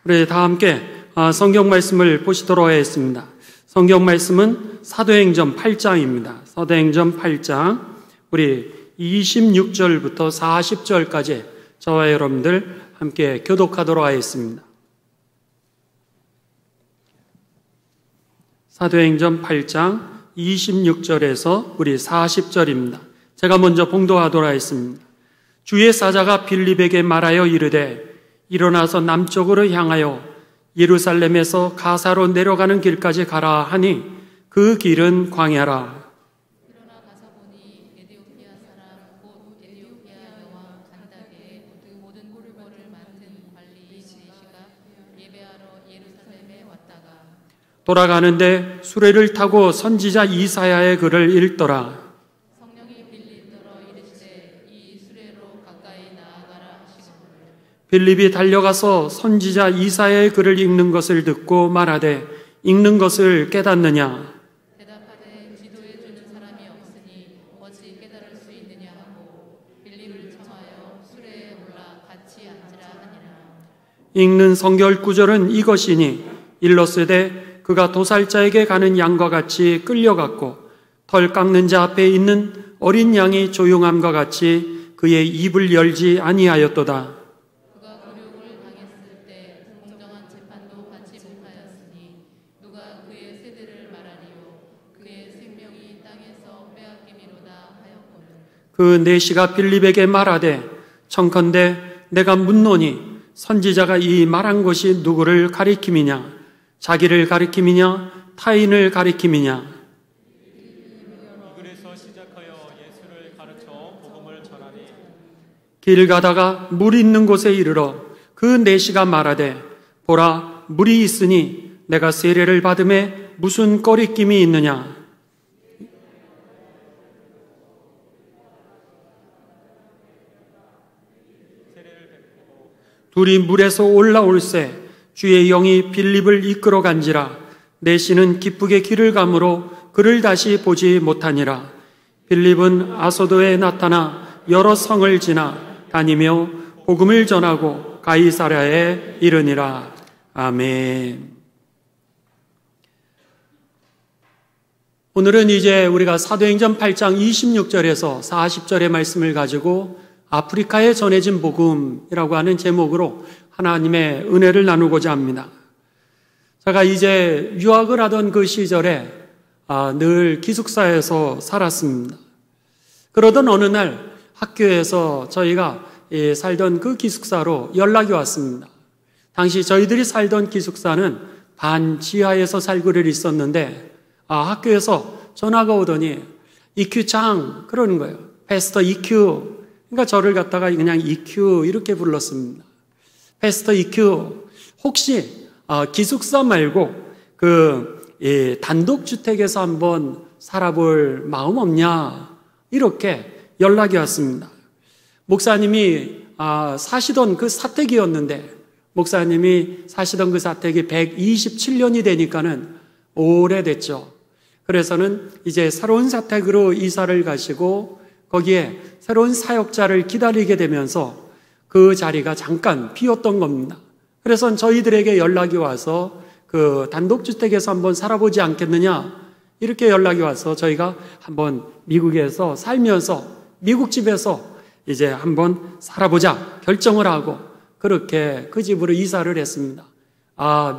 우리 다 함께 성경 말씀을 보시도록 하겠습니다. 성경 말씀은 사도행전 8장입니다. 사도행전 8장 우리 26절부터 40절까지 저와 여러분들 함께 교독하도록 하겠습니다. 사도행전 8장 26절에서 우리 40절입니다. 제가 먼저 봉독하도록 하겠습니다. 주의 사자가 빌립에게 말하여 이르되 일어나서 남쪽으로 향하여 예루살렘에서 가사로 내려가는 길까지 가라 하니 그 길은 광야라. 그러나 가서 보니 에디오피아 사람 곧 에디오피아 여왕 간다게의 모든 꿀벌을 맡은 관리 시리시가 예배하러 예루살렘에 왔다가 돌아가는데 수레를 타고 선지자 이사야의 글을 읽더라. 성령이 빌립더러 이르시되 이 수레로 가까이 나아가라 하시고 빌립이 달려가서 선지자 이사야의 글을 읽는 것을 듣고 말하되 읽는 것을 깨닫느냐? 대답하되 지도해 주는 사람이 없으니 어찌 깨달을 수 있느냐 하고 빌립을 청하여 수레에 올라 같이 앉으라 하니라. 읽는 성결 구절은 이것이니 일렀으되 그가 도살자에게 가는 양과 같이 끌려갔고 털 깎는 자 앞에 있는 어린 양이 조용함과 같이 그의 입을 열지 아니하였도다. 그가 굴욕을 당했을 때 공정한 재판도 받지 못하였으니 누가 그의 세대를 말하리요. 그의 생명이 땅에서 빼앗김이로다 하였거늘. 그 내시가 빌립에게 말하되 청컨대 내가 묻노니 선지자가 이 말한 것이 누구를 가리킴이냐? 자기를 가리킴이냐? 타인을 가리킴이냐? 이 글에서 시작하여 예수를 가르쳐 복음을 전하니 길 가다가 물 있는 곳에 이르러 그 내시가 말하되 보라 물이 있으니 내가 세례를 받음에 무슨 꺼리낌이 있느냐? 둘이 물에서 올라올새 주의 영이 빌립을 이끌어 간지라. 내시는 기쁘게 길을 가므로 그를 다시 보지 못하니라. 빌립은 아소도에 나타나 여러 성을 지나 다니며 복음을 전하고 가이사랴에 이르니라. 아멘. 오늘은 이제 우리가 사도행전 8장 26절에서 40절의 말씀을 가지고 아프리카에 전해진 복음이라고 하는 제목으로 하나님의 은혜를 나누고자 합니다. 제가 이제 유학을 하던 그 시절에 늘 기숙사에서 살았습니다. 그러던 어느 날 학교에서 저희가 살던 그 기숙사로 연락이 왔습니다. 당시 저희들이 살던 기숙사는 반 지하에서 살고를 있었는데 학교에서 전화가 오더니 EQ장 그러는 거예요. 패스터 EQ. 그러니까 저를 갖다가 그냥 EQ 이렇게 불렀습니다. 패스터 EQ, 혹시 기숙사 말고 단독주택에서 한번 살아볼 마음 없냐? 이렇게 연락이 왔습니다. 목사님이 사시던 그 사택이었는데 목사님이 사시던 그 사택이 127년이 되니까는 오래됐죠. 그래서는 이제 새로운 사택으로 이사를 가시고 거기에 새로운 사역자를 기다리게 되면서 그 자리가 잠깐 비었던 겁니다. 그래서 저희들에게 연락이 와서 그 단독주택에서 한번 살아보지 않겠느냐 이렇게 연락이 와서 저희가 한번 미국에서 살면서 미국 집에서 이제 한번 살아보자 결정을 하고 그렇게 그 집으로 이사를 했습니다.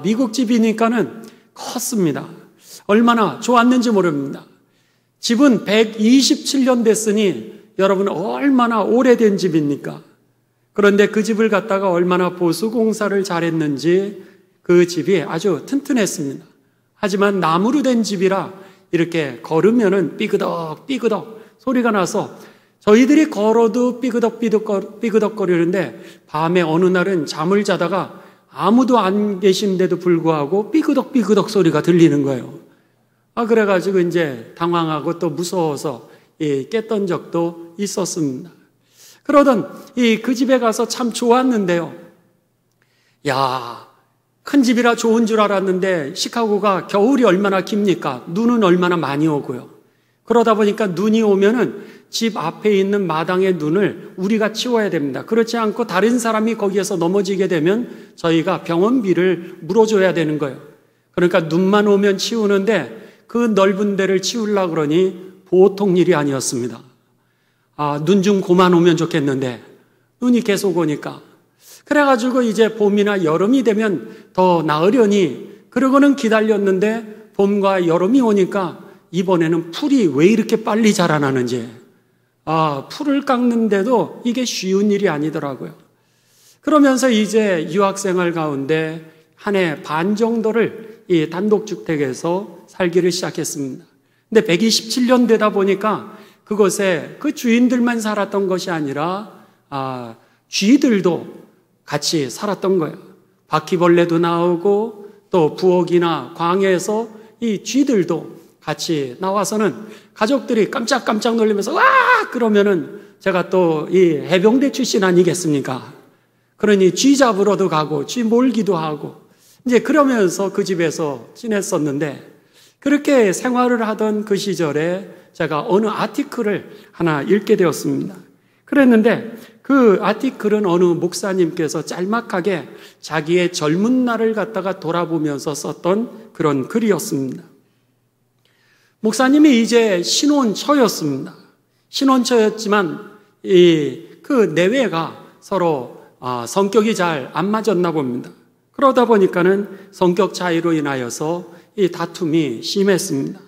미국 집이니까는 컸습니다. 얼마나 좋았는지 모릅니다. 집은 127년 됐으니 여러분 얼마나 오래된 집입니까? 그런데 그 집을 갖다가 얼마나 보수공사를 잘했는지 그 집이 아주 튼튼했습니다. 하지만 나무로 된 집이라 이렇게 걸으면은 삐그덕 삐그덕 소리가 나서 저희들이 걸어도 삐그덕 거리는데 밤에 어느 날은 잠을 자다가 아무도 안 계신데도 불구하고 삐그덕 소리가 들리는 거예요. 그래가지고 이제 당황하고 또 무서워서 깼던 적도 있었습니다. 그러던 그 집에 가서 참 좋았는데요. 큰 집이라 좋은 줄 알았는데 시카고가 겨울이 얼마나 깁니까? 눈은 얼마나 많이 오고요. 그러다 보니까 눈이 오면은 집 앞에 있는 마당의 눈을 우리가 치워야 됩니다. 그렇지 않고 다른 사람이 거기에서 넘어지게 되면 저희가 병원비를 물어줘야 되는 거예요. 그러니까 눈만 오면 치우는데 그 넓은 데를 치우려고 그러니 보통 일이 아니었습니다. 눈 좀 그만 오면 좋겠는데 눈이 계속 오니까 그래가지고 이제 봄이나 여름이 되면 더 나으려니 그러고는 기다렸는데 봄과 여름이 오니까 이번에는 풀이 왜 이렇게 빨리 자라나는지 풀을 깎는데도 이게 쉬운 일이 아니더라고요. 그러면서 이제 유학생활 가운데 한 해 반 정도를 이 단독주택에서 살기를 시작했습니다. 근데 127년 되다 보니까 그곳에 그 주인들만 살았던 것이 아니라 쥐들도 같이 살았던 거예요. 바퀴벌레도 나오고 또 부엌이나 광야에서 이 쥐들도 같이 나와서는 가족들이 깜짝깜짝 놀리면서 와! 그러면은 제가 또 이 해병대 출신 아니겠습니까? 그러니 쥐 잡으러도 가고 쥐 몰기도 하고 이제 그러면서 그 집에서 지냈었는데 그렇게 생활을 하던 그 시절에 제가 어느 아티클을 하나 읽게 되었습니다. 그랬는데 그 아티클은 어느 목사님께서 짤막하게 자기의 젊은 날을 갖다가 돌아보면서 썼던 그런 글이었습니다. 목사님이 이제 신혼처였습니다. 신혼처였지만 그 내외가 서로 성격이 잘 안 맞았나 봅니다. 그러다 보니까는 성격 차이로 인하여서 이 다툼이 심했습니다.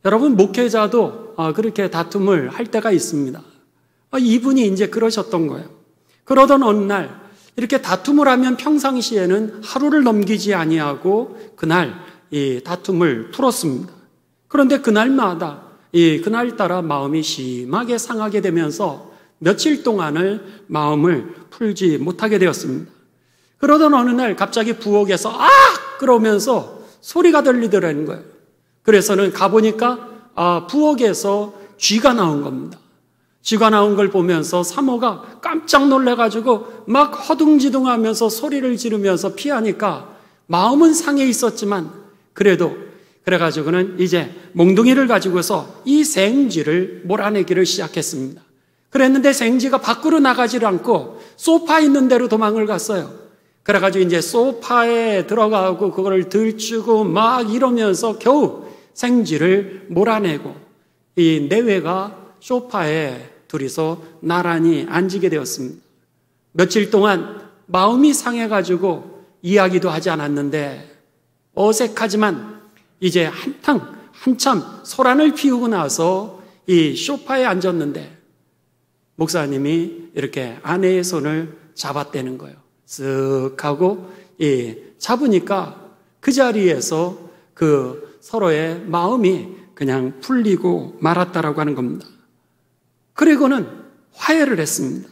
여러분 목회자도 그렇게 다툼을 할 때가 있습니다. 이분이 이제 그러셨던 거예요. 그러던 어느 날 이렇게 다툼을 하면 평상시에는 하루를 넘기지 아니하고 그날 이 다툼을 풀었습니다. 그런데 그날마다 그날따라 마음이 심하게 상하게 되면서 며칠 동안을 마음을 풀지 못하게 되었습니다. 그러던 어느 날 갑자기 부엌에서 그러면서 소리가 들리더라는 거예요. 그래서는 가보니까 부엌에서 쥐가 나온 겁니다. 쥐가 나온 걸 보면서 사모가 깜짝 놀래가지고 막 허둥지둥하면서 소리를 지르면서 피하니까 마음은 상해 있었지만 그래가지고는 이제 몽둥이를 가지고서 이 생쥐를 몰아내기를 시작했습니다. 그랬는데 생쥐가 밖으로 나가지를 않고 소파에 있는 대로 도망을 갔어요. 그래가지고 이제 소파에 들어가고 그거를 들추고 막 이러면서 겨우 생쥐를 몰아내고 이 내외가 소파에 둘이서 나란히 앉게 되었습니다. 며칠 동안 마음이 상해가지고 이야기도 하지 않았는데 어색하지만 이제 한참 소란을 피우고 나서 이 소파에 앉았는데 목사님이 이렇게 아내의 손을 잡았다는 거예요. 쓱 하고 잡으니까 그 자리에서 그 서로의 마음이 그냥 풀리고 말았다라고 하는 겁니다. 그리고는 화해를 했습니다.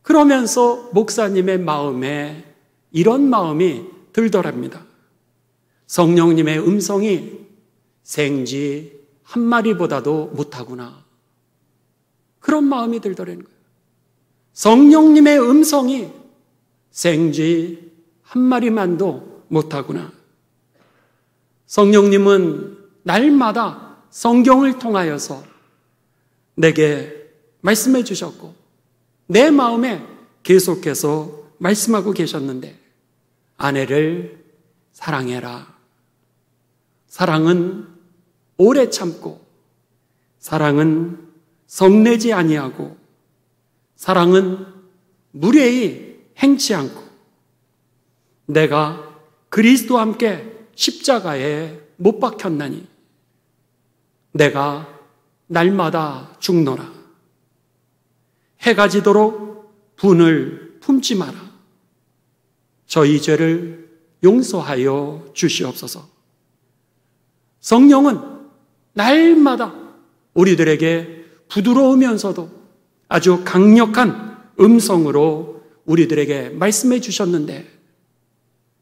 그러면서 목사님의 마음에 이런 마음이 들더랍니다. 성령님의 음성이 생쥐 한 마리보다도 못하구나. 그런 마음이 들더라는 거예요. 성령님의 음성이 생쥐 한 마리만도 못하구나. 성령님은 날마다 성경을 통하여서 내게 말씀해 주셨고 내 마음에 계속해서 말씀하고 계셨는데 아내를 사랑해라. 사랑은 오래 참고 사랑은 성내지 아니하고 사랑은 무례히 행치 않고 내가 그리스도와 함께 십자가에 못 박혔나니 내가 날마다 죽노라. 해가 지도록 분을 품지 마라. 저희 죄를 용서하여 주시옵소서. 성령은 날마다 우리들에게 부드러우면서도 아주 강력한 음성으로 우리들에게 말씀해 주셨는데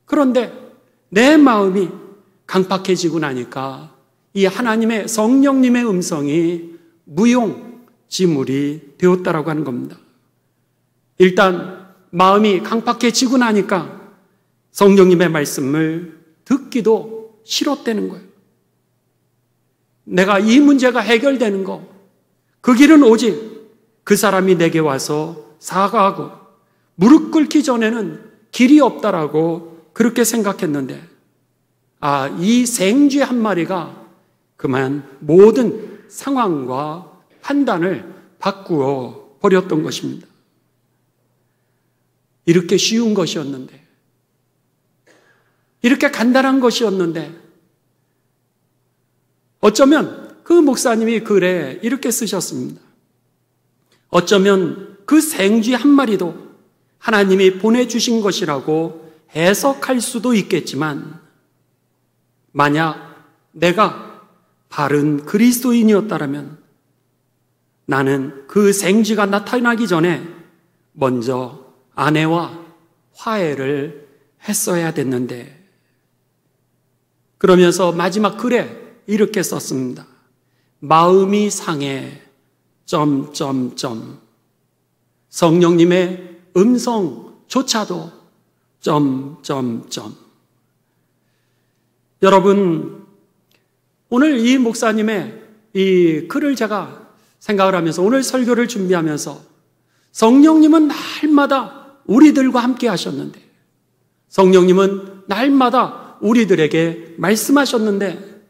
그런데 내 마음이 강팍해지고 나니까 이 하나님의 성령님의 음성이 무용지물이 되었다라고 하는 겁니다. 일단 마음이 강팍해지고 나니까 성령님의 말씀을 듣기도 싫었다는 거예요. 내가 이 문제가 해결되는 거 그 길은 오직 그 사람이 내게 와서 사과하고 무릎 꿇기 전에는 길이 없다라고 그렇게 생각했는데, 이 생쥐 한 마리가 그만 모든 상황과 판단을 바꾸어 버렸던 것입니다. 이렇게 쉬운 것이었는데, 이렇게 간단한 것이었는데, 어쩌면 그 목사님이 글에 이렇게 쓰셨습니다. 어쩌면 그 생쥐 한 마리도 하나님이 보내주신 것이라고 해석할 수도 있겠지만, 만약 내가 바른 그리스도인이었다면 나는 그 생쥐가 나타나기 전에 먼저 아내와 화해를 했어야 됐는데, 그러면서 마지막 글에 이렇게 썼습니다. 마음이 상해 성령님의 음성조차도 여러분, 오늘 이 목사님의 이 글을 제가 생각을 하면서 오늘 설교를 준비하면서 성령님은 날마다 우리들과 함께 하셨는데, 성령님은 날마다 우리들에게 말씀하셨는데,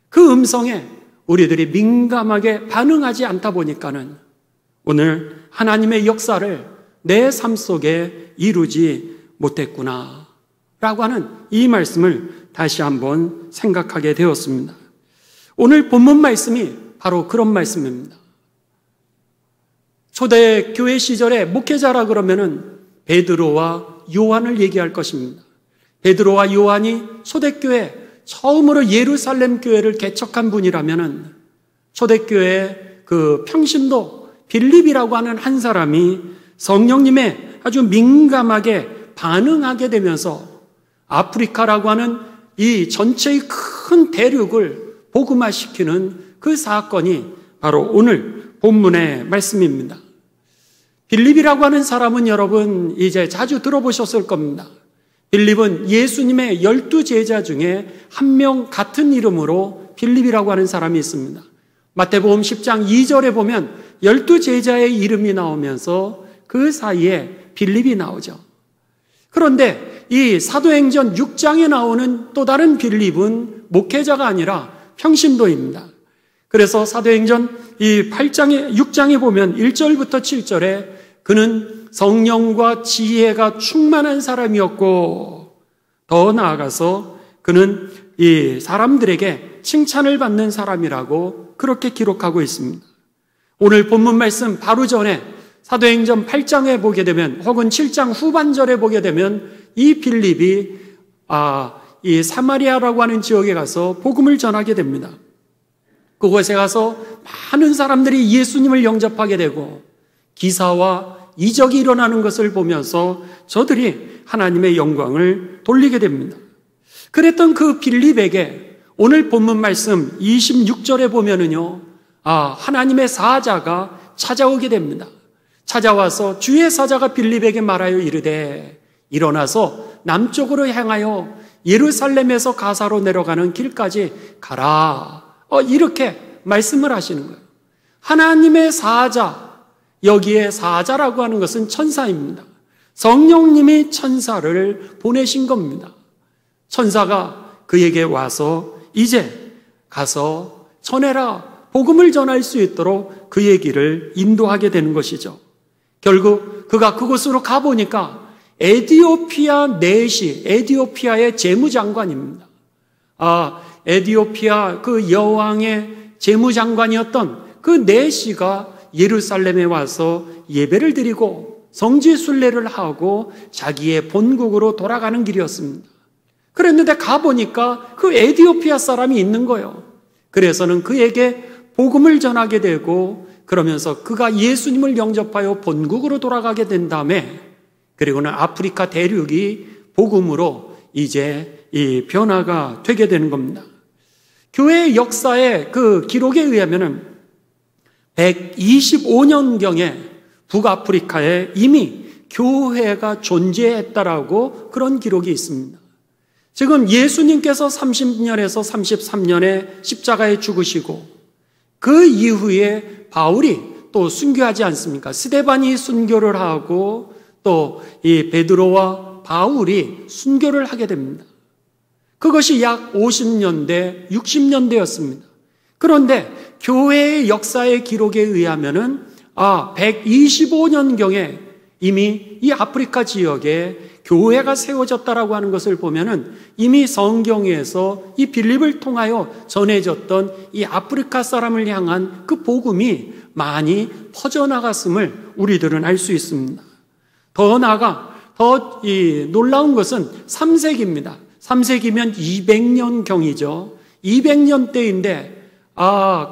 그 음성에 우리들이 민감하게 반응하지 않다 보니까는 오늘 하나님의 역사를 내 삶 속에 이루지 못했구나 라고 하는 이 말씀을 다시 한번 생각하게 되었습니다. 오늘 본문 말씀이 바로 그런 말씀입니다. 초대교회 시절에 목회자라 그러면은 베드로와 요한을 얘기할 것입니다. 베드로와 요한이 초대교회 처음으로 예루살렘 교회를 개척한 분이라면은 초대교회 그 평신도 빌립이라고 하는 한 사람이 성령님의 아주 민감하게 반응하게 되면서 아프리카라고 하는 이 전체의 큰 대륙을 복음화시키는 그 사건이 바로 오늘 본문의 말씀입니다. 빌립이라고 하는 사람은 여러분 이제 자주 들어보셨을 겁니다. 빌립은 예수님의 12제자 중에 한 명 같은 이름으로 빌립이라고 하는 사람이 있습니다. 마태복음 10장 2절에 보면 12제자의 이름이 나오면서 그 사이에 빌립이 나오죠. 그런데 이 사도행전 6장에 나오는 또 다른 빌립은 목회자가 아니라 평신도입니다. 그래서 사도행전 이 6장에 보면 1절부터 7절에 그는 성령과 지혜가 충만한 사람이었고, 더 나아가서 그는 이 사람들에게 칭찬을 받는 사람이라고 그렇게 기록하고 있습니다. 오늘 본문 말씀 바로 전에 사도행전 8장에 보게 되면, 혹은 7장 후반절에 보게 되면 이 빌립이 이 사마리아라고 하는 지역에 가서 복음을 전하게 됩니다. 그곳에 가서 많은 사람들이 예수님을 영접하게 되고 기사와 이적이 일어나는 것을 보면서 저들이 하나님의 영광을 돌리게 됩니다. 그랬던 그 빌립에게 오늘 본문 말씀 26절에 보면은요, 하나님의 사자가 찾아오게 됩니다. 찾아와서 주의 사자가 빌립에게 말하여 이르되 일어나서 남쪽으로 향하여 예루살렘에서 가사로 내려가는 길까지 가라. 이렇게 말씀을 하시는 거예요. 하나님의 사자, 여기에 사자라고 하는 것은 천사입니다. 성령님이 천사를 보내신 겁니다. 천사가 그에게 와서 이제 가서 전해라, 복음을 전할 수 있도록 그의 길을 인도하게 되는 것이죠. 결국 그가 그곳으로 가보니까 에디오피아 내시, 에디오피아의 재무장관입니다. 에디오피아 그 여왕의 재무장관이었던 그 내시가 예루살렘에 와서 예배를 드리고 성지순례를 하고 자기의 본국으로 돌아가는 길이었습니다. 그랬는데 가보니까 그 에디오피아 사람이 있는 거예요. 그래서는 그에게 복음을 전하게 되고, 그러면서 그가 예수님을 영접하여 본국으로 돌아가게 된 다음에, 그리고는 아프리카 대륙이 복음으로 이제 이 변화가 되게 되는 겁니다. 교회의 역사의 그 기록에 의하면은 125년경에 북아프리카에 이미 교회가 존재했다라고 그런 기록이 있습니다. 지금 예수님께서 30년에서 33년에 십자가에 죽으시고 그 이후에 바울이 또 순교하지 않습니까? 스데반이 순교를 하고 또 이 베드로와 바울이 순교를 하게 됩니다. 그것이 약 50년대, 60년대였습니다. 그런데 교회의 역사의 기록에 의하면은 125년경에 이미 이 아프리카 지역에 교회가 세워졌다라고 하는 것을 보면은 이미 성경에서 이 빌립을 통하여 전해졌던 이 아프리카 사람을 향한 그 복음이 많이 퍼져나갔음을 우리들은 알 수 있습니다. 더 나아가 더 놀라운 것은 3세기입니다. 3세기면 200년경이죠. 200년대인데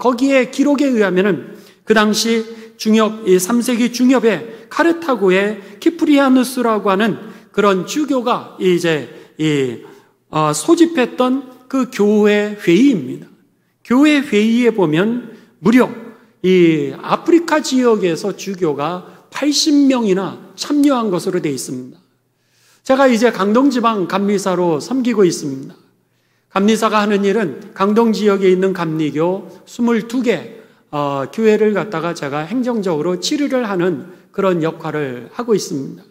거기에 기록에 의하면은 그 당시 중엽, 3세기 중엽에 카르타고의 키프리아누스라고 하는 그런 주교가 소집했던 그 교회 회의입니다. 교회 회의에 보면 무려 이 아프리카 지역에서 주교가 80명이나 참여한 것으로 되어 있습니다. 제가 이제 강동지방 감리사로 섬기고 있습니다. 감리사가 하는 일은 강동 지역에 있는 감리교 22개 교회를 갖다가 제가 행정적으로 치료를 하는 그런 역할을 하고 있습니다.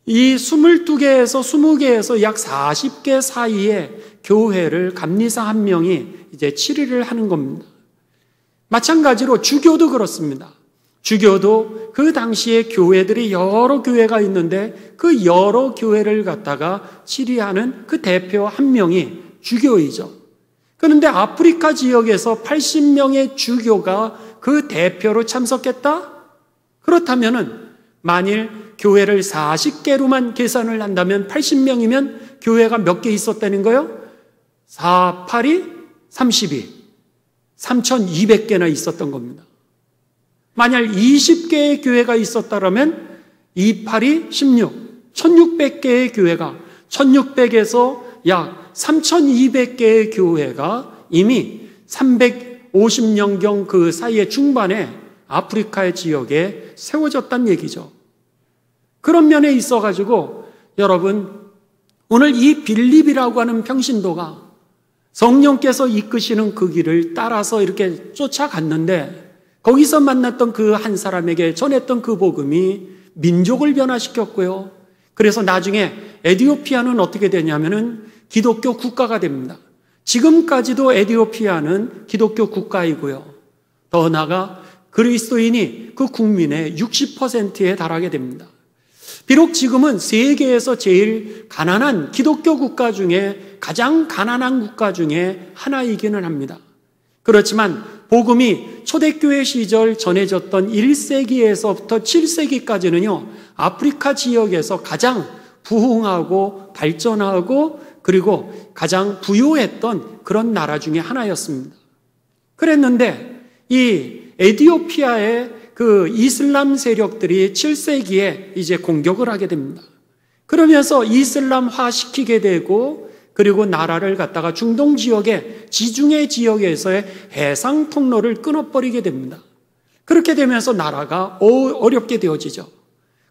이 22개에서 20개에서 약 40개 사이의 교회를 감리사 한 명이 이제 치료를 하는 겁니다. 마찬가지로 주교도 그렇습니다. 주교도 그 당시에 교회들이 여러 교회가 있는데 그 여러 교회를 갖다가 치리하는 그 대표 한 명이 주교이죠. 그런데 아프리카 지역에서 80명의 주교가 그 대표로 참석했다? 그렇다면은 만일 교회를 40개로만 계산을 한다면 80명이면 교회가 몇 개 있었다는 거예요? 4, 8이 32. 3,200개나 있었던 겁니다. 만약 20개의 교회가 있었다면 2, 8이 16. 1,600개의 교회가 1,600에서 약 3,200개의 교회가 이미 350년경 그 사이의 중반에 아프리카의 지역에 세워졌다는 얘기죠. 그런 면에 있어가지고 여러분 오늘 이 빌립이라고 하는 평신도가 성령께서 이끄시는 그 길을 따라서 이렇게 쫓아갔는데 거기서 만났던 그 한 사람에게 전했던 그 복음이 민족을 변화시켰고요. 그래서 나중에 에티오피아는 어떻게 되냐면은 기독교 국가가 됩니다. 지금까지도 에티오피아는 기독교 국가이고요. 더 나아가 그리스도인이 그 국민의 60%에 달하게 됩니다. 비록 지금은 세계에서 제일 가난한 기독교 국가 중에 가장 가난한 국가 중에 하나이기는 합니다. 그렇지만 복음이 초대교회 시절 전해졌던 1세기에서부터 7세기까지는요, 아프리카 지역에서 가장 부흥하고 발전하고 그리고 가장 부유했던 그런 나라 중에 하나였습니다. 그랬는데 이 에티오피아의 그 이슬람 세력들이 7세기에 이제 공격을 하게 됩니다. 그러면서 이슬람화 시키게 되고 그리고 나라를 갖다가 중동 지역의 지중해 지역에서의 해상 통로를 끊어버리게 됩니다. 그렇게 되면서 나라가 어렵게 되어지죠.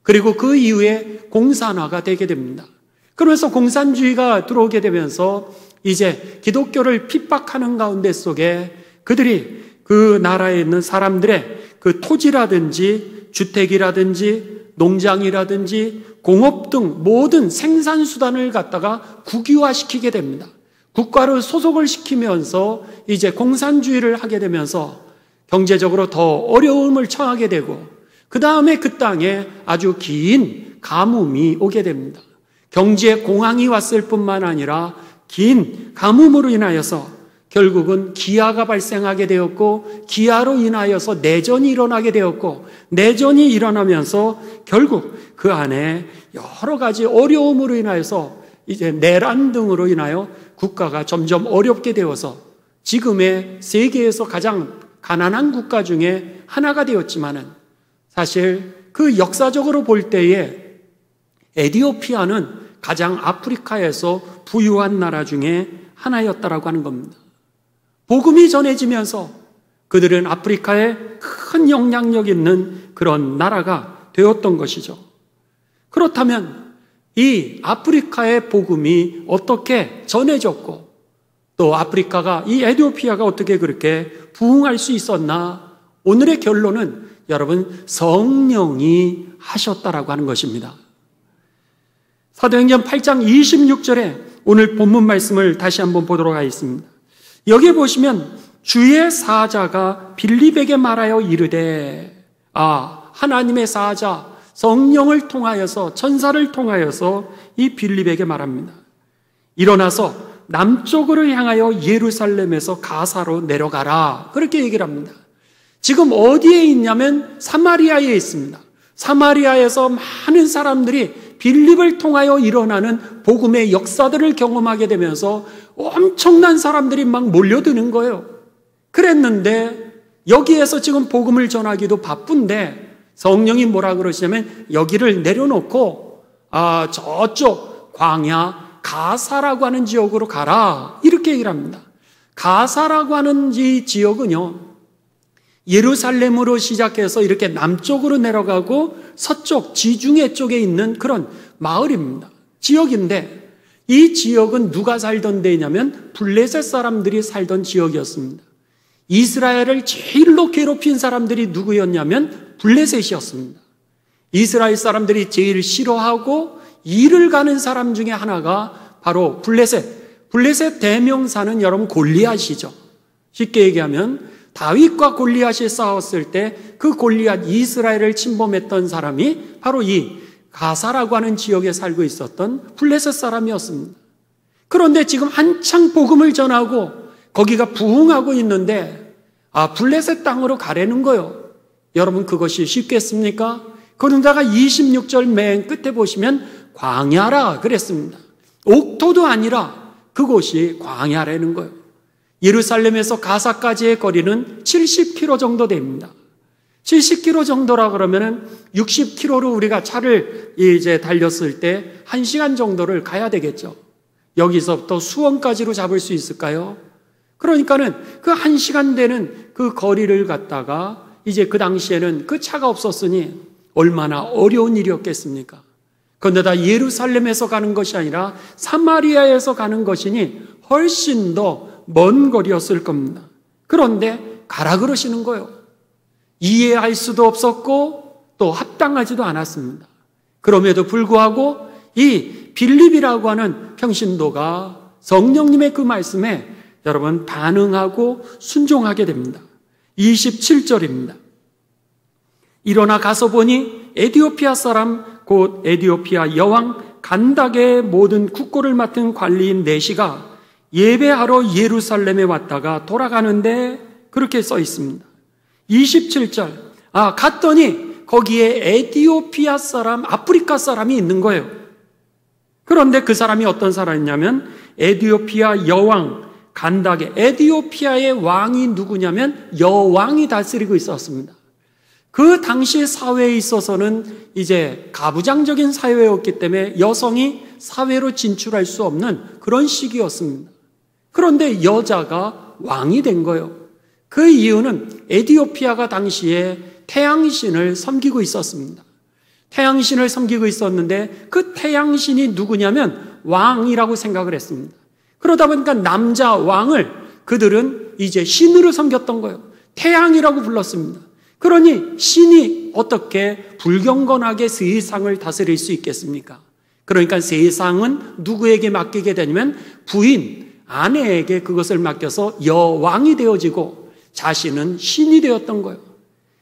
그리고 그 이후에 공산화가 되게 됩니다. 그러면서 공산주의가 들어오게 되면서 이제 기독교를 핍박하는 가운데 속에 그들이 그 나라에 있는 사람들의 그 토지라든지 주택이라든지 농장이라든지 공업 등 모든 생산수단을 갖다가 국유화시키게 됩니다. 국가를 소속을 시키면서 이제 공산주의를 하게 되면서 경제적으로 더 어려움을 처하게 되고 그 다음에 그 땅에 아주 긴 가뭄이 오게 됩니다. 경제 공황이 왔을 뿐만 아니라 긴 가뭄으로 인하여서 결국은 기아가 발생하게 되었고 기아로 인하여서 내전이 일어나게 되었고 내전이 일어나면서 결국 그 안에 여러 가지 어려움으로 인하여서 이제 내란 등으로 인하여 국가가 점점 어렵게 되어서 지금의 세계에서 가장 가난한 국가 중에 하나가 되었지만은 사실 그 역사적으로 볼 때에 에티오피아는 가장 아프리카에서 부유한 나라 중에 하나였다라고 하는 겁니다. 복음이 전해지면서 그들은 아프리카에 큰 영향력 있는 그런 나라가 되었던 것이죠. 그렇다면 이 아프리카의 복음이 어떻게 전해졌고 또 아프리카가 이 에티오피아가 어떻게 그렇게 부흥할 수 있었나 오늘의 결론은 여러분 성령이 하셨다라고 하는 것입니다. 사도행전 8장 26절에 오늘 본문 말씀을 다시 한번 보도록 하겠습니다. 여기에 보시면 주의 사자가 빌립에게 말하여 이르되, 하나님의 사자 성령을 통하여서, 천사를 통하여서 이 빌립에게 말합니다. 일어나서 남쪽으로 향하여 예루살렘에서 가사로 내려가라. 그렇게 얘기를 합니다. 지금 어디에 있냐면 사마리아에 있습니다. 사마리아에서 많은 사람들이 빌립을 통하여 일어나는 복음의 역사들을 경험하게 되면서 엄청난 사람들이 막 몰려드는 거예요. 그랬는데 여기에서 지금 복음을 전하기도 바쁜데 성령이 뭐라 그러시냐면 여기를 내려놓고 저쪽 광야 가사라고 하는 지역으로 가라. 이렇게 얘기를 합니다. 가사라고 하는 이 지역은요, 예루살렘으로 시작해서 이렇게 남쪽으로 내려가고 서쪽 지중해 쪽에 있는 그런 마을입니다. 지역인데 이 지역은 누가 살던 데냐면 블레셋 사람들이 살던 지역이었습니다. 이스라엘을 제일로 괴롭힌 사람들이 누구였냐면 블레셋이었습니다. 이스라엘 사람들이 제일 싫어하고 일을 가는 사람 중에 하나가 바로 블레셋. 블레셋 대명사는 여러분 골리앗이죠. 쉽게 얘기하면 다윗과 골리앗이 싸웠을 때 그 골리앗, 이스라엘을 침범했던 사람이 바로 이 가사라고 하는 지역에 살고 있었던 블레셋 사람이었습니다. 그런데 지금 한창 복음을 전하고 거기가 부흥하고 있는데 블레셋 땅으로 가라는 거예요. 여러분 그것이 쉽겠습니까? 그런데다가 26절 맨 끝에 보시면 광야라 그랬습니다. 옥토도 아니라 그곳이 광야라는 거예요. 예루살렘에서 가사까지의 거리는 70km 정도 됩니다. 70km 정도라 그러면은 60km로 우리가 차를 이제 달렸을 때 1시간 정도를 가야 되겠죠. 여기서부터 수원까지로 잡을 수 있을까요? 그러니까는 그 1시간 되는 그 거리를 갖다가 이제 그 당시에는 그 차가 없었으니 얼마나 어려운 일이었겠습니까? 그런데다 예루살렘에서 가는 것이 아니라 사마리아에서 가는 것이니 훨씬 더 먼 거리였을 겁니다. 그런데 가라 그러시는 거예요. 이해할 수도 없었고 또 합당하지도 않았습니다. 그럼에도 불구하고 이 빌립이라고 하는 평신도가 성령님의 그 말씀에 여러분 반응하고 순종하게 됩니다. 27절입니다. 일어나 가서 보니 에디오피아 사람 곧 에디오피아 여왕 간닥의 모든 국고를 맡은 관리인 네시가 예배하러 예루살렘에 왔다가 돌아가는데 그렇게 써 있습니다. 27절. 갔더니 거기에 에디오피아 사람, 아프리카 사람이 있는 거예요. 그런데 그 사람이 어떤 사람이냐면 에디오피아 여왕 간닥의, 에디오피아의 왕이 누구냐면 여왕이 다스리고 있었습니다. 그 당시 사회에 있어서는 이제 가부장적인 사회였기 때문에 여성이 사회로 진출할 수 없는 그런 시기였습니다. 그런데 여자가 왕이 된 거예요. 그 이유는 에디오피아가 당시에 태양신을 섬기고 있었습니다. 태양신을 섬기고 있었는데 그 태양신이 누구냐면 왕이라고 생각을 했습니다. 그러다 보니까 남자 왕을 그들은 이제 신으로 섬겼던 거예요. 태양이라고 불렀습니다. 그러니 신이 어떻게 불경건하게 세상을 다스릴 수 있겠습니까? 그러니까 세상은 누구에게 맡기게 되냐면 부인, 아내에게 그것을 맡겨서 여왕이 되어지고 자신은 신이 되었던 거예요.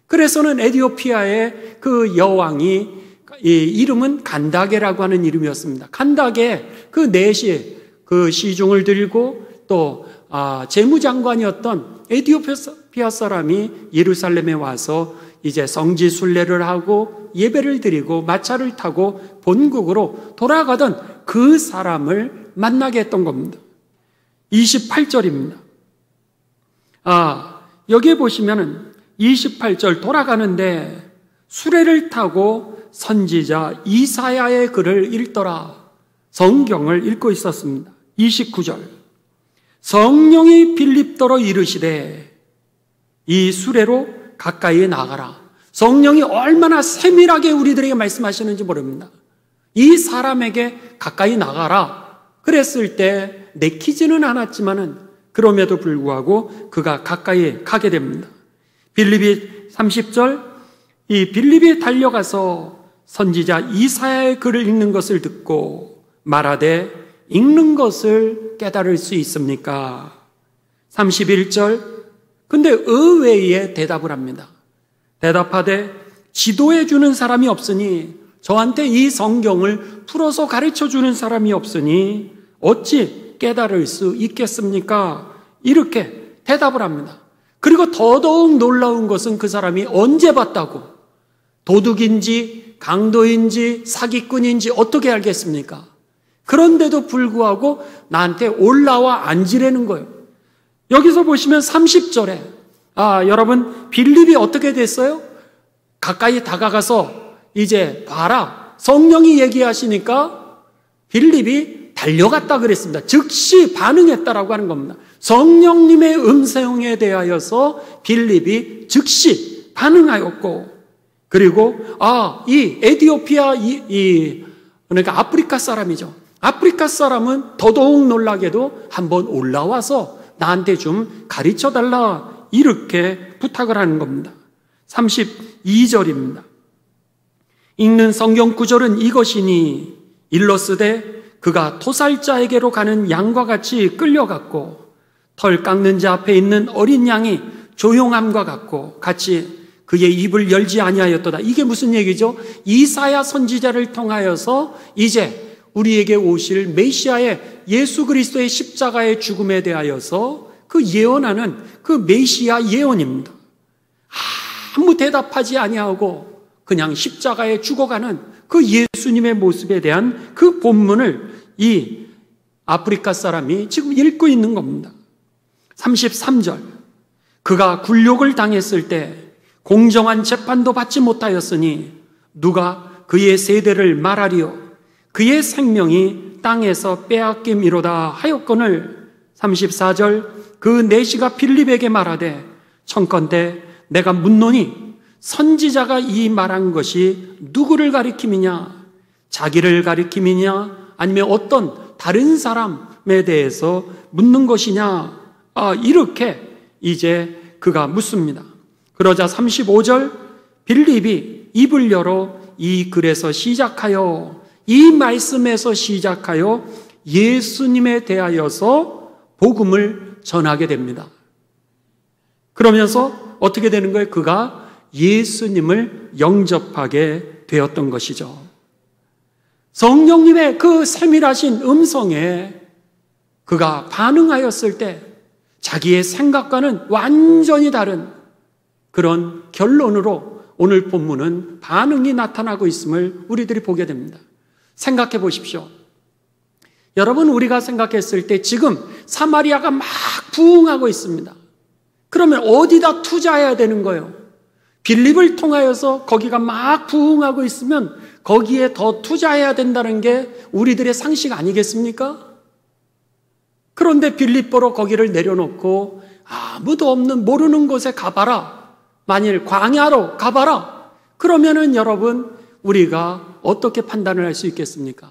그래서는 에디오피아의 그 여왕이 이름은 간다게라고 하는 이름이었습니다. 간다게 그 넷이 그 시중을 들고 또 재무장관이었던 에디오피아 사람이 예루살렘에 와서 이제 성지 순례를 하고 예배를 드리고 마차를 타고 본국으로 돌아가던 그 사람을 만나게 했던 겁니다. 28절입니다. 여기에 보시면은 28절 돌아가는데 수레를 타고 선지자 이사야의 글을 읽더라. 성경을 읽고 있었습니다. 29절. 성령이 빌립더러 이르시되 이 수레로 가까이에 나가라. 성령이 얼마나 세밀하게 우리들에게 말씀하시는지 모릅니다. 이 사람에게 가까이 나가라. 그랬을 때 내키지는 않았지만은 그럼에도 불구하고 그가 가까이 가게 됩니다. 빌립이 30절, 이 빌립이 달려가서 선지자 이사야의 글을 읽는 것을 듣고 말하되 읽는 것을 깨달을 수 있습니까? 31절, 근데 의외의 대답을 합니다. 대답하되 지도해 주는 사람이 없으니, 저한테 이 성경을 풀어서 가르쳐 주는 사람이 없으니 어찌 깨달을 수 있겠습니까? 이렇게 대답을 합니다. 그리고 더더욱 놀라운 것은 그 사람이 언제 봤다고, 도둑인지 강도인지 사기꾼인지 어떻게 알겠습니까? 그런데도 불구하고 나한테 올라와 앉으라는 거예요. 여기서 보시면 30절에 여러분 빌립이 어떻게 됐어요? 가까이 다가가서 이제 봐라, 성령이 얘기하시니까 빌립이 달려갔다 그랬습니다. 즉시 반응했다라고 하는 겁니다. 성령님의 음성에 대하여서 빌립이 즉시 반응하였고, 그리고 이 에티오피아 그러니까 아프리카 사람이죠. 아프리카 사람은 더더욱 놀라게도 한번 올라와서 나한테 좀 가르쳐달라 이렇게 부탁을 하는 겁니다. 32절입니다. 읽는 성경 구절은 이것이니 일러스되 그가 토살자에게로 가는 양과 같이 끌려갔고 털 깎는 자 앞에 있는 어린 양이 조용함과 같이 그의 입을 열지 아니하였도다. 이게 무슨 얘기죠? 이사야 선지자를 통하여서 이제 우리에게 오실 메시아의 예수 그리스도의 십자가의 죽음에 대하여서 그 예언하는 그 메시아 예언입니다. 아무 대답하지 아니하고 그냥 십자가에 죽어가는 그 예수님의 모습에 대한 그 본문을 이 아프리카 사람이 지금 읽고 있는 겁니다. 33절, 그가 굴욕을 당했을 때 공정한 재판도 받지 못하였으니 누가 그의 세대를 말하리요? 그의 생명이 땅에서 빼앗김이로다 하였거늘. 34절, 그 내시가 빌립에게 말하되 청컨대 내가 묻노니 선지자가 이 말한 것이 누구를 가리킴이냐? 자기를 가리킴이냐? 아니면 어떤 다른 사람에 대해서 묻는 것이냐? 이렇게 이제 그가 묻습니다. 그러자 35절, 빌립이 입을 열어 이 글에서 시작하여, 이 말씀에서 시작하여 예수님에 대하여서 복음을 전하게 됩니다. 그러면서 어떻게 되는 거예요? 그가 예수님을 영접하게 되었던 것이죠. 성령님의 그 세밀하신 음성에 그가 반응하였을 때 자기의 생각과는 완전히 다른 그런 결론으로 오늘 본문은 반응이 나타나고 있음을 우리들이 보게 됩니다. 생각해 보십시오. 여러분, 우리가 생각했을 때 지금 사마리아가 막 부흥하고 있습니다. 그러면 어디다 투자해야 되는 거예요? 빌립을 통하여서 거기가 막 부흥하고 있으면 거기에 더 투자해야 된다는 게 우리들의 상식 아니겠습니까? 그런데 빌립보로 거기를 내려놓고 아무도 없는 모르는 곳에 가봐라. 만일 광야로 가봐라. 그러면은 여러분, 우리가 어떻게 판단을 할 수 있겠습니까?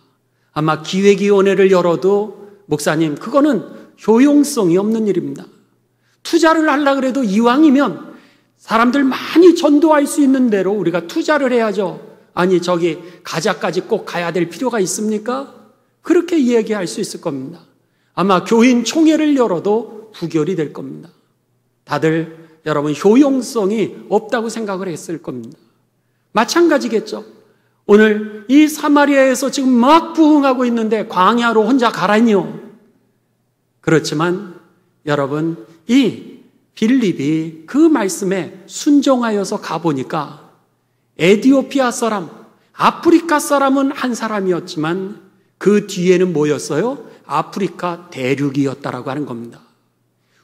아마 기획위원회를 열어도 목사님, 그거는 효용성이 없는 일입니다. 투자를 하려고 그래도 이왕이면 사람들 많이 전도할 수 있는 대로 우리가 투자를 해야죠. 아니, 저기 가자까지 꼭 가야 될 필요가 있습니까? 그렇게 이야기할 수 있을 겁니다. 아마 교인 총회를 열어도 부결이 될 겁니다. 다들 여러분 효용성이 없다고 생각을 했을 겁니다. 마찬가지겠죠. 오늘 이 사마리아에서 지금 막 부흥하고 있는데 광야로 혼자 가라니요. 그렇지만 여러분, 이 빌립이 그 말씀에 순종하여서 가보니까 에티오피아 사람, 아프리카 사람은 한 사람이었지만 그 뒤에는 뭐였어요? 아프리카 대륙이었다라고 하는 겁니다.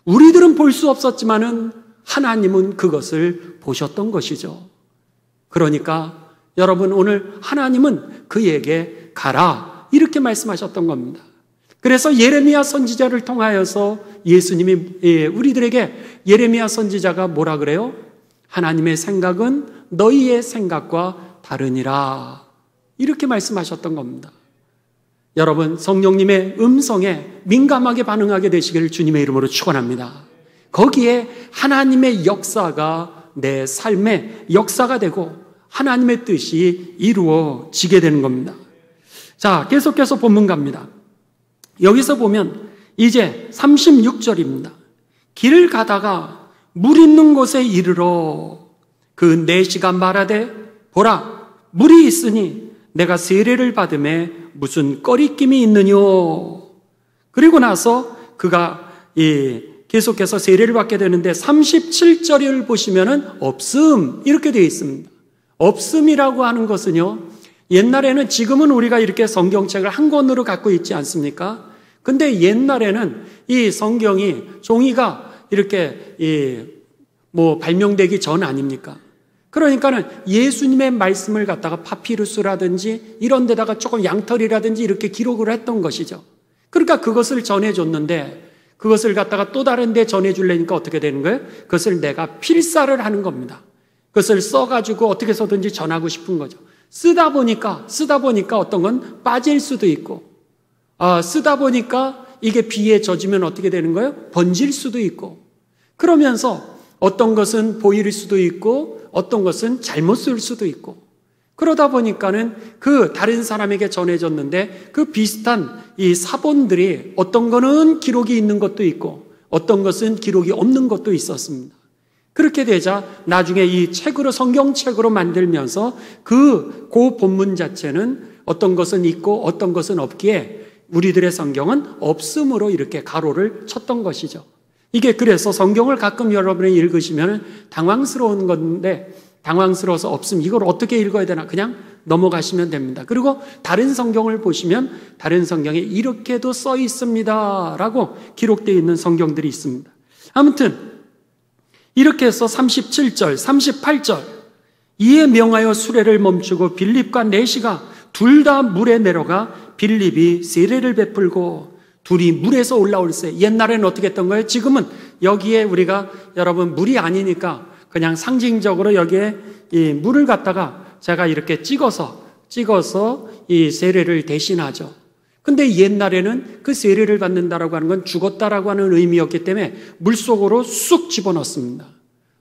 우리들은 볼 수 없었지만은 하나님은 그것을 보셨던 것이죠. 그러니까 여러분, 오늘 하나님은 그에게 가라 이렇게 말씀하셨던 겁니다. 그래서 예레미야 선지자를 통하여서 예수님이 우리들에게 예레미야 선지자가 뭐라 그래요? 하나님의 생각은 너희의 생각과 다르니라 이렇게 말씀하셨던 겁니다. 여러분, 성령님의 음성에 민감하게 반응하게 되시기를 주님의 이름으로 축원합니다. 거기에 하나님의 역사가 내 삶의 역사가 되고 하나님의 뜻이 이루어지게 되는 겁니다. 자, 계속해서 본문 갑니다. 여기서 보면 이제 36절입니다. 길을 가다가 물 있는 곳에 이르러 그 내시가 말하되 보라 물이 있으니 내가 세례를 받음에 무슨 꺼리낌이 있느뇨. 그리고 나서 그가 계속해서 세례를 받게 되는데 37절을 보시면은 없음 이렇게 되어 있습니다. 없음이라고 하는 것은요, 옛날에는, 지금은 우리가 이렇게 성경책을 한 권으로 갖고 있지 않습니까? 근데 옛날에는 이 성경이 종이가 이렇게 발명되기 전 아닙니까? 그러니까는 예수님의 말씀을 갖다가 파피루스라든지 이런 데다가 조금 양털이라든지 이렇게 기록을 했던 것이죠. 그러니까 그것을 전해줬는데 그것을 갖다가 또 다른 데 전해주려니까 어떻게 되는 거예요? 그것을 내가 필사를 하는 겁니다. 그것을 써가지고 어떻게 해서든지 전하고 싶은 거죠. 쓰다 보니까 어떤 건 빠질 수도 있고, 쓰다 보니까 이게 비에 젖으면 어떻게 되는 거예요? 번질 수도 있고, 그러면서 어떤 것은 보일 수도 있고 어떤 것은 잘못 쓸 수도 있고, 그러다 보니까는 그 다른 사람에게 전해졌는데 그 비슷한 이 사본들이 어떤 거는 기록이 있는 것도 있고 어떤 것은 기록이 없는 것도 있었습니다. 그렇게 되자 나중에 이 책으로, 성경책으로 만들면서 그 본문 자체는 어떤 것은 있고 어떤 것은 없기에 우리들의 성경은 없음으로 이렇게 가로를 쳤던 것이죠. 이게 그래서 성경을 가끔 여러분이 읽으시면 당황스러운 건데, 당황스러워서 없음, 이걸 어떻게 읽어야 되나 그냥 넘어가시면 됩니다. 그리고 다른 성경을 보시면 다른 성경에 이렇게도 써 있습니다 라고 기록되어 있는 성경들이 있습니다. 아무튼 이렇게 해서 37절, 38절 이에 명하여 수레를 멈추고 빌립과 내시가 둘 다 물에 내려가 빌립이 세례를 베풀고 둘이 물에서 올라올세. 옛날에는 어떻게 했던 거예요? 지금은 여기에 우리가 여러분 물이 아니니까 그냥 상징적으로 여기에 이 물을 갖다가 제가 이렇게 찍어서 이 세례를 대신하죠. 근데 옛날에는 그 세례를 받는다라고 하는 건 죽었다라고 하는 의미였기 때문에 물속으로 쑥 집어넣습니다.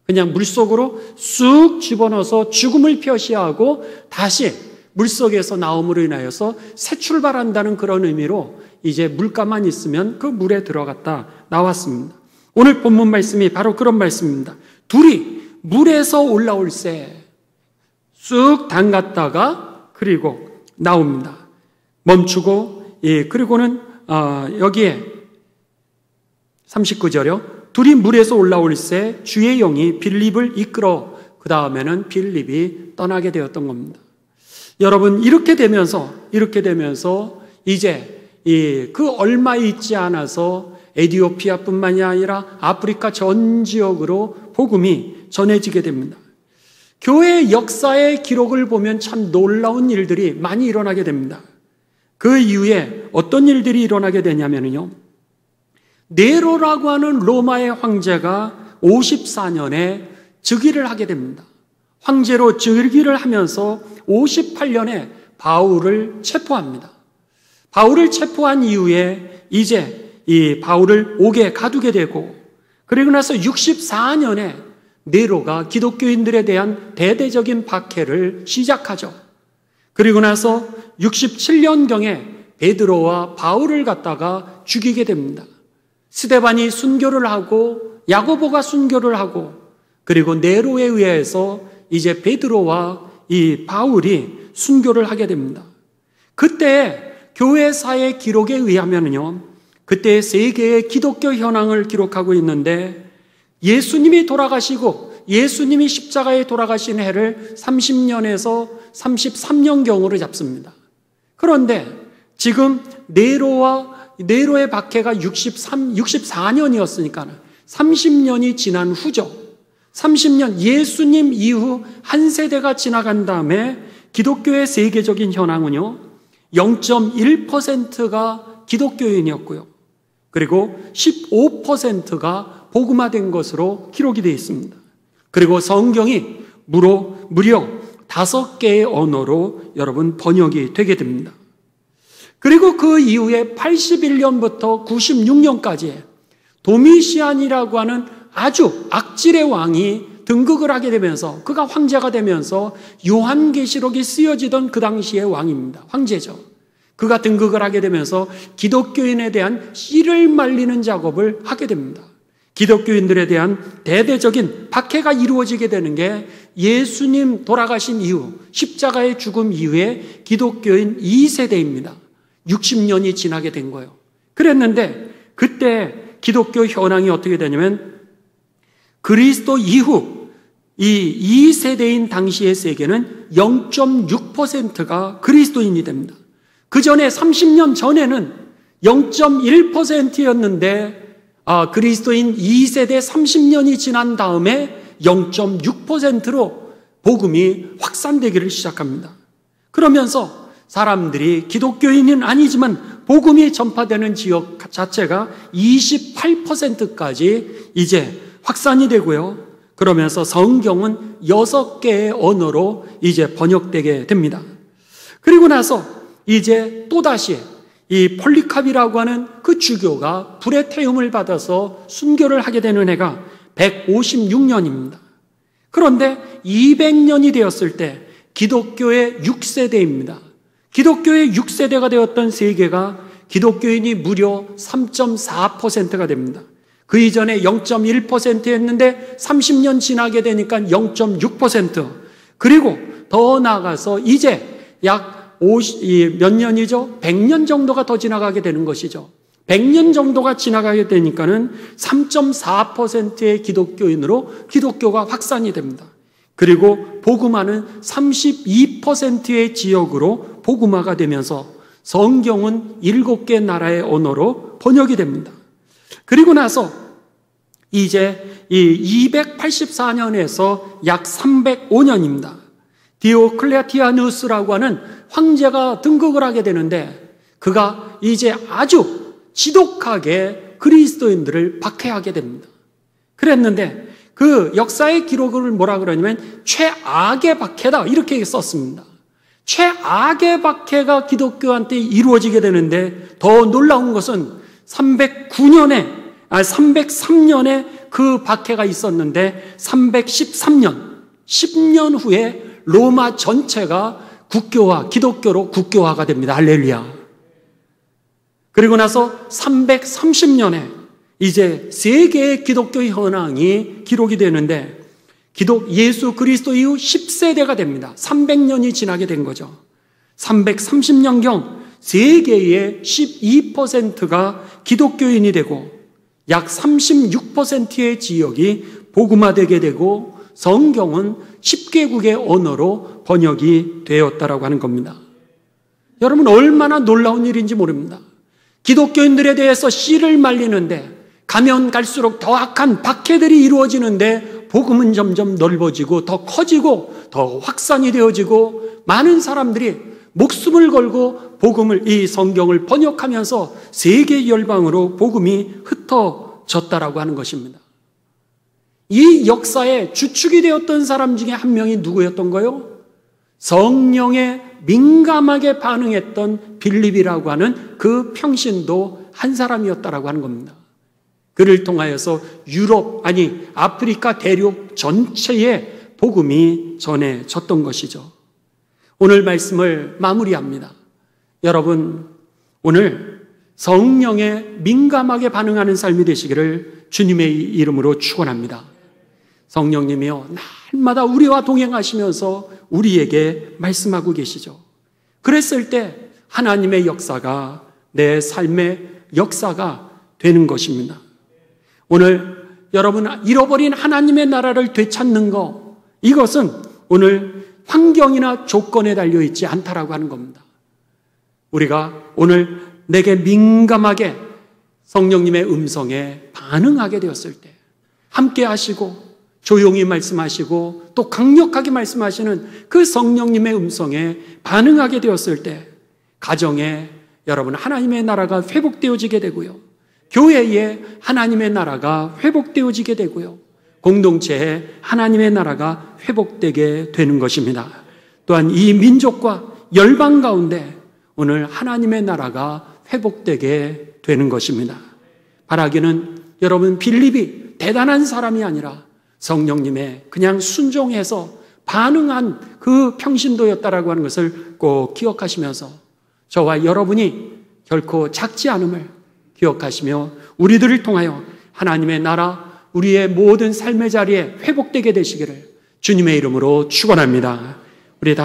그냥 물속으로 쑥 집어넣어서 죽음을 표시하고 다시 물속에서 나옴으로 인하여서 새 출발한다는 그런 의미로 이제 물가만 있으면 그 물에 들어갔다 나왔습니다. 오늘 본문 말씀이 바로 그런 말씀입니다. 둘이 물에서 올라올새. 쑥 담갔다가 그리고 나옵니다. 멈추고, 그리고는 여기에 39절이요. 둘이 물에서 올라올새 주의 영이 빌립을 이끌어 그 다음에는 빌립이 떠나게 되었던 겁니다. 여러분, 이렇게 되면서 이제 그 얼마 있지 않아서 에티오피아뿐만이 아니라 아프리카 전 지역으로 복음이 전해지게 됩니다. 교회의 역사의 기록을 보면 참 놀라운 일들이 많이 일어나게 됩니다. 그 이후에 어떤 일들이 일어나게 되냐면요, 네로라고 하는 로마의 황제가 54년에 즉위를 하게 됩니다. 황제로 즉위를 하면서 58년에 바울을 체포합니다. 바울을 체포한 이후에 이제 이 바울을 옥에 가두게 되고, 그리고 나서 64년에 네로가 기독교인들에 대한 대대적인 박해를 시작하죠. 그리고 나서 67년경에 베드로와 바울을 갖다가 죽이게 됩니다. 스데반이 순교를 하고 야고보가 순교를 하고, 그리고 네로에 의해서 이제 베드로와 이 바울이 순교를 하게 됩니다. 그때 교회사의 기록에 의하면요, 그때 세 개의 기독교 현황을 기록하고 있는데, 예수님이 돌아가시고 예수님이 십자가에 돌아가신 해를 30년에서 33년경으로 잡습니다. 그런데 지금 네로의 박해가 64년이었으니까 30년이 지난 후죠. 30년, 예수님 이후 한 세대가 지나간 다음에 기독교의 세계적인 현황은요, 0.1%가 기독교인이었고요. 그리고 15%가 복음화된 것으로 기록이 되어 있습니다. 그리고 성경이 무려 5개의 언어로 여러분 번역이 되게 됩니다. 그리고 그 이후에 81년부터 96년까지 도미시안이라고 하는 아주 악질의 왕이 등극을 하게 되면서 그가 황제가 되면서 요한계시록이 쓰여지던 그 당시의 왕입니다. 황제죠. 그가 등극을 하게 되면서 기독교인에 대한 씨를 말리는 작업을 하게 됩니다. 기독교인들에 대한 대대적인 박해가 이루어지게 되는 게 예수님 돌아가신 이후, 십자가의 죽음 이후에 기독교인 2세대입니다. 60년이 지나게 된 거예요. 그랬는데 그때 기독교 현황이 어떻게 되냐면 그리스도 이후 이 2세대인 당시의 세계는 0.6%가 그리스도인이 됩니다. 그 전에 30년 전에는 0.1%였는데 그리스도인 2세대 30년이 지난 다음에 0.6%로 복음이 확산되기를 시작합니다. 그러면서 사람들이 기독교인은 아니지만 복음이 전파되는 지역 자체가 28%까지 이제 확산이 되고요. 그러면서 성경은 6개의 언어로 이제 번역되게 됩니다. 그리고 나서 이제 또다시 이 폴리캅이라고 하는 그 주교가 불의 태움을 받아서 순교를 하게 되는 해가 156년입니다. 그런데 200년이 되었을 때 기독교의 6세대입니다. 기독교의 6세대가 되었던 세계가 기독교인이 무려 3.4%가 됩니다. 그 이전에 0.1%였는데 30년 지나게 되니까 0.6%, 그리고 더 나아가서 이제 약 몇 년이죠? 100년 정도가 더 지나가게 되는 것이죠. 100년 정도가 지나가게 되니까는 3.4%의 기독교인으로 기독교가 확산이 됩니다. 그리고 복음화는 32%의 지역으로 복음화가 되면서 성경은 7개 나라의 언어로 번역이 됩니다. 그리고 나서 이제 이 284년에서 약 305년입니다. 디오클레티아누스라고 하는 황제가 등극을 하게 되는데 그가 이제 아주 지독하게 그리스도인들을 박해하게 됩니다. 그랬는데 그 역사의 기록을 뭐라 그러냐면 최악의 박해다 이렇게 썼습니다. 최악의 박해가 기독교한테 이루어지게 되는데 더 놀라운 것은 303년에 그 박해가 있었는데 313년, 10년 후에 로마 전체가 국교화, 기독교로 국교화가 됩니다. 할렐루야. 그리고 나서 330년에 이제 세계의 기독교 현황이 기록이 되는데 예수 그리스도 이후 10세대가 됩니다. 300년이 지나게 된 거죠. 330년경 세계의 12%가 기독교인이 되고 약 36%의 지역이 복음화되게 되고 성경은 10개국의 언어로 번역이 되었다라고 하는 겁니다. 여러분 얼마나 놀라운 일인지 모릅니다. 기독교인들에 대해서 씨를 말리는데 가면 갈수록 더 악한 박해들이 이루어지는데 복음은 점점 넓어지고 더 커지고 더 확산이 되어지고 많은 사람들이 목숨을 걸고 이 성경을 번역하면서 세계 열방으로 복음이 흩어졌다라고 하는 것입니다. 이 역사의 주축이 되었던 사람 중에 한 명이 누구였던 거요? 성령에 민감하게 반응했던 빌립이라고 하는 그 평신도 한 사람이었다라고 하는 겁니다. 그를 통하여서 아프리카 대륙 전체에 복음이 전해졌던 것이죠. 오늘 말씀을 마무리합니다. 여러분, 오늘 성령에 민감하게 반응하는 삶이 되시기를 주님의 이름으로 축원합니다. 성령님이요, 날마다 우리와 동행하시면서 우리에게 말씀하고 계시죠. 그랬을 때 하나님의 역사가 내 삶의 역사가 되는 것입니다. 오늘 여러분 잃어버린 하나님의 나라를 되찾는 것, 이것은 오늘 환경이나 조건에 달려있지 않다라고 하는 겁니다. 우리가 오늘 내게 민감하게 성령님의 음성에 반응하게 되었을 때 함께 하시고 조용히 말씀하시고 또 강력하게 말씀하시는 그 성령님의 음성에 반응하게 되었을 때 가정에 여러분 하나님의 나라가 회복되어지게 되고요. 교회에 하나님의 나라가 회복되어지게 되고요. 공동체에 하나님의 나라가 회복되게 되는 것입니다. 또한 이 민족과 열방 가운데 오늘 하나님의 나라가 회복되게 되는 것입니다. 바라기는 여러분 빌립이 대단한 사람이 아니라 성령님의 그냥 순종해서 반응한 그 평신도였다라고 하는 것을 꼭 기억하시면서 저와 여러분이 결코 작지 않음을 기억하시며 우리들을 통하여 하나님의 나라, 우리의 모든 삶의 자리에 회복되게 되시기를 주님의 이름으로 축원합니다. 우리 다